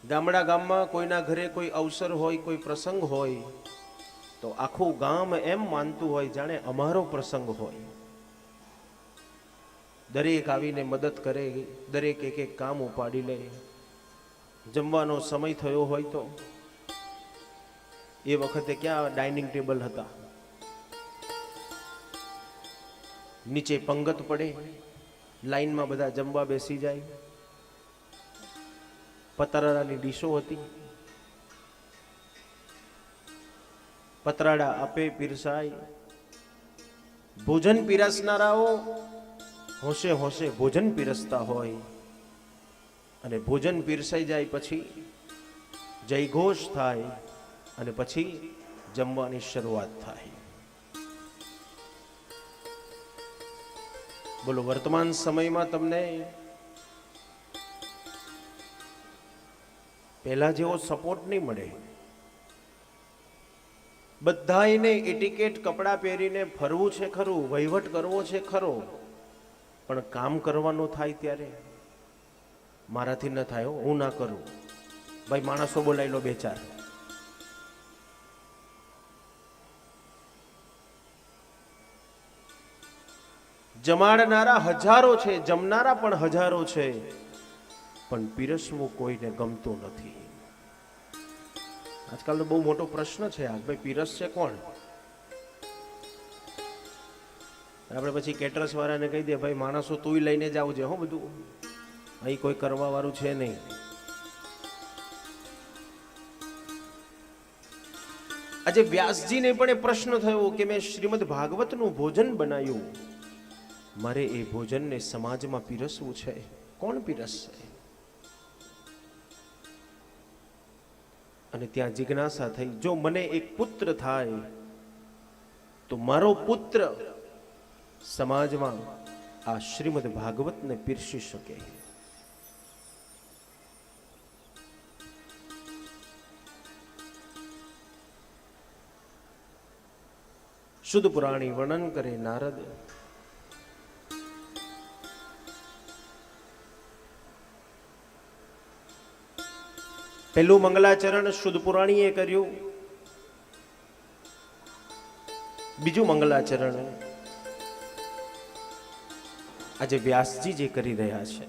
ગામડા ગામમાં કોઈના ઘરે કોઈ અવસર હોય, કોઈ પ્રસંગ હોય, તો આખું ગામ એમ માનતું હોય જાણે અમારો પ્રસંગ હોય. દરેક આવીને મદદ કરે, દરેક એક એક કામ ઉપાડી લે. જમવાનો સમય થયો હોય તો એ વખતે ક્યાં ડાઇનિંગ ટેબલ હતા, નીચે પંગત પડે, લાઈનમાં બધા જમવા બેસી જાય. પતરાડાની ડીશો હતી, પતરાડા આપે, પીરસાય. ભોજન પીરસનારાઓ હોશે હોશે ભોજન પીરસતા હોય, અને ભોજન પીરસાઈ જાય પછી જયઘોષ થાય, અને પછી જમવાની શરૂઆત થાય. બોલો, વર્તમાન સમયમાં તમને પહેલા જેવો સપોર્ટ નહીં મળે. બધાને એટિકેટ કપડાં પહેરીને ફરવું છે ખરું, વહીવટ કરવો છે ખરો, પણ કામ કરવાનું થાય ત્યારે મારાથી ન થાય, હું ના કરું. ભાઈ માણસો બોલાવી લો બે ચાર. જમાડનારા હજારો છે, જમનારા પણ હજારો છે, પણ પીરસવું કોઈને ગમતું નથી. આજકાલનો બહુ મોટો પ્રશ્ન છે આ, ભાઈ પીરસ છે કોણ? આપણે પછી કેટરસ વાળાને કહી દે, ભાઈ માણસો તુંય લઈને જ આવજે હો, બધું અહીં કોઈ કરવા વાળું છે નહીં. આજે વ્યાસજીને પણ એ પ્રશ્ન થયો કે મેં શ્રીમદ ભાગવતનું ભોજન બનાવ્યું, મારે એ ભોજનને સમાજમાં પીરસવું છે, કોણ પીરસશે? અને ત્યાં જિજ્ઞાસા થઈ, જો મને એક પુત્ર થાય તો મારો પુત્ર સમાજમાં આ શ્રીમદ ભાગવતને પીરસી શકે. શુદ્ધ પુરાણી વર્ણન કરે નારદ. પહેલું મંગલાચરણ શુદ્ધ પુરાણીએ કર્યું, બીજું મંગલાચરણ આજે વ્યાસજી જે કરી રહ્યા છે.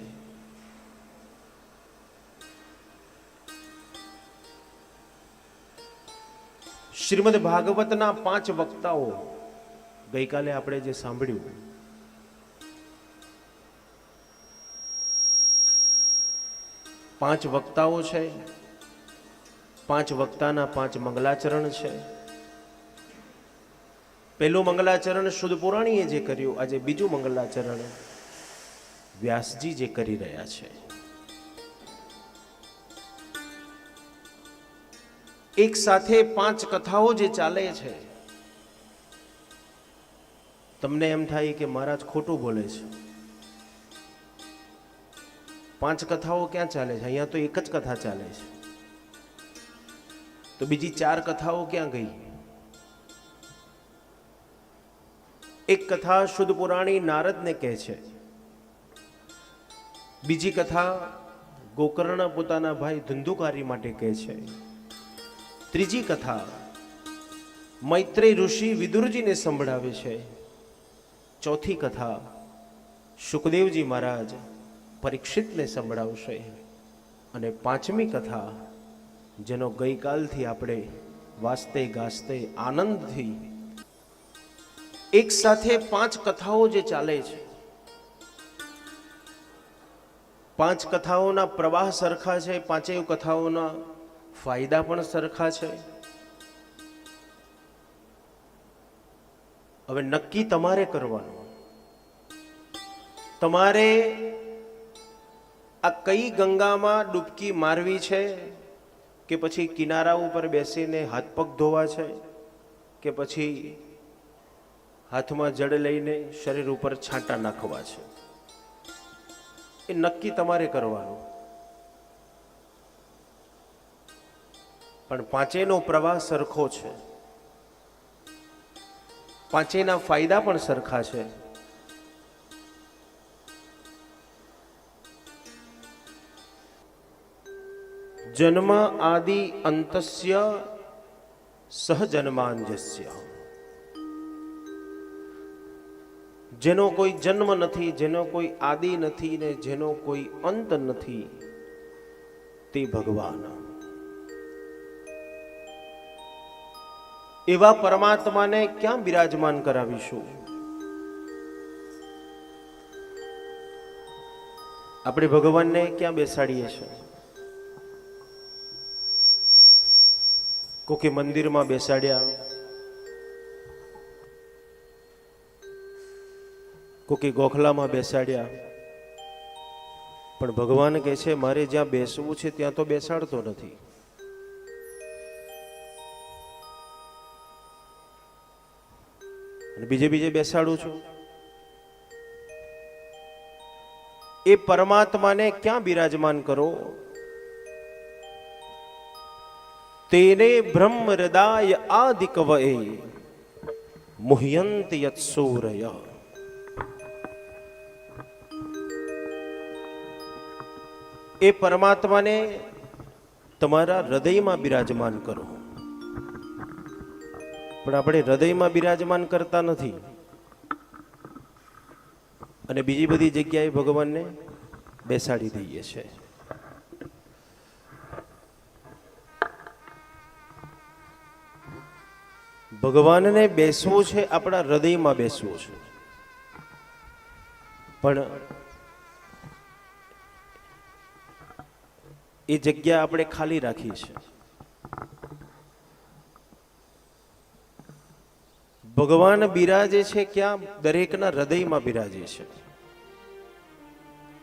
શ્રીમદ ભાગવતના 5 વક્તાઓ ગઈકાલે આપણે જે સાંભળ્યું, પાંચ વક્તાઓ છે, 5 વક્તાના 5 મંગલાચરણ છે. પહેલું મંગલાચરણ શુદ્ધ પુરાણીએ જે કર્યું, આજે બીજું મંગલાચરણ વ્યાસજી જે કરી રહ્યા છે. એક સાથે 5 કથાઓ જે ચાલે છે, તમને એમ થાય કે મહારાજ ખોટું બોલે છે. 5 કથાઓ ક્યાં ચાલે છે? અહીંયા તો એક જ કથા ચાલે છે, તો બીજી 4 કથાઓ ક્યાં ગઈ? એક કથા શુદ્ધ પુરાણી નારદને કહે છે, બીજી કથા ગોકર્ણ પોતાના ભાઈ ધુંધુકારી માટે કહે છે, ત્રીજી કથા મૈત્રેય ઋષિ વિદુરજીને સંભળાવે છે, ચોથી કથા સુખદેવજી મહારાજ પરીક્ષિતને સંભળાવશે, અને 5મી કથા જેનો ગઈકાલથી આપણે વાસ્તે ગાસ્તે આનંદથી એક સાથે 5 કથાઓ જે ચાલે છે. 5 કથાઓના પ્રવાહ સરખા છે, 5 કથાઓના ફાયદા પણ સરખા છે. હવે નક્કી તમારે કરવાનું, તમારે આ કઈ ગંગામાં ડૂબકી મારવી છે, કે પછી કિનારા ઉપર બેસીને હાથ પગ ધોવા છે, કે પછી હાથમાં જળ લઈને શરીર ઉપર છાંટા નાખવા છે. એ નક્કી તમારે કરવાનું. પણ 5નો પ્રવાહ સરખો છે, 5ના ફાયદા પણ સરખા છે. જન્મ આદિ અંતસ્ય સહજન્માંજસ્ય, જેનો કોઈ જન્મ નથી, જેનો કોઈ આદિ નથી ને જેનો કોઈ અંત નથી, તે ભગવાન. એવા પરમાત્માને ક્યાં બિરાજમાન કરાવીશું? આપણે ભગવાનને ક્યાં બેસાડીએ છીએ? કોકે મંદિરમાં બેસાડ્યા, કોકે ગોખલામાં બેસાડ્યા, પણ ભગવાન કહે છે મારે જ્યાં બેસવું છે ત્યાં તો બેસાડતો નથી. અને બીજે બીજે બેસાડું છું. એ પરમાત્માને ક્યાં બિરાજમાન કરો? તેને બ્રહ્મ હૃદય આદિકવએ મુહ્યંત યત્સૂરય. એ પરમાત્માને તમારા હૃદયમાં બિરાજમાન કરો. પણ આપણે હૃદયમાં બિરાજમાન કરતા નથી અને બીજી બધી જગ્યાએ ભગવાનને બેસાડી દઈએ છીએ. ભગવાનને બેસવું છે, આપણા હૃદયમાં બેસવું છે, પણ એ જગ્યા આપણે ખાલી રાખી છે. ભગવાન બિરાજે છે ક્યાં? દરેકના હૃદયમાં બિરાજે છે.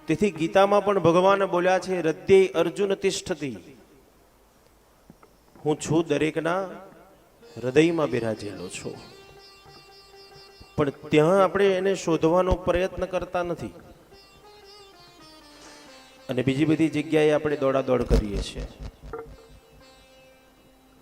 તેથી ગીતામાં પણ ભગવાન બોલ્યા છે, હૃદય અર્જુન તિષ્ઠતિ, હું છું દરેકના હૃદયમાં બિરાજેલો છું. પણ ત્યાં આપણે એને શોધવાનો પ્રયત્ન કરતા નથી અને બીજી બધી જગ્યાએ આપણે દોડાદોડ કરીએ છીએ.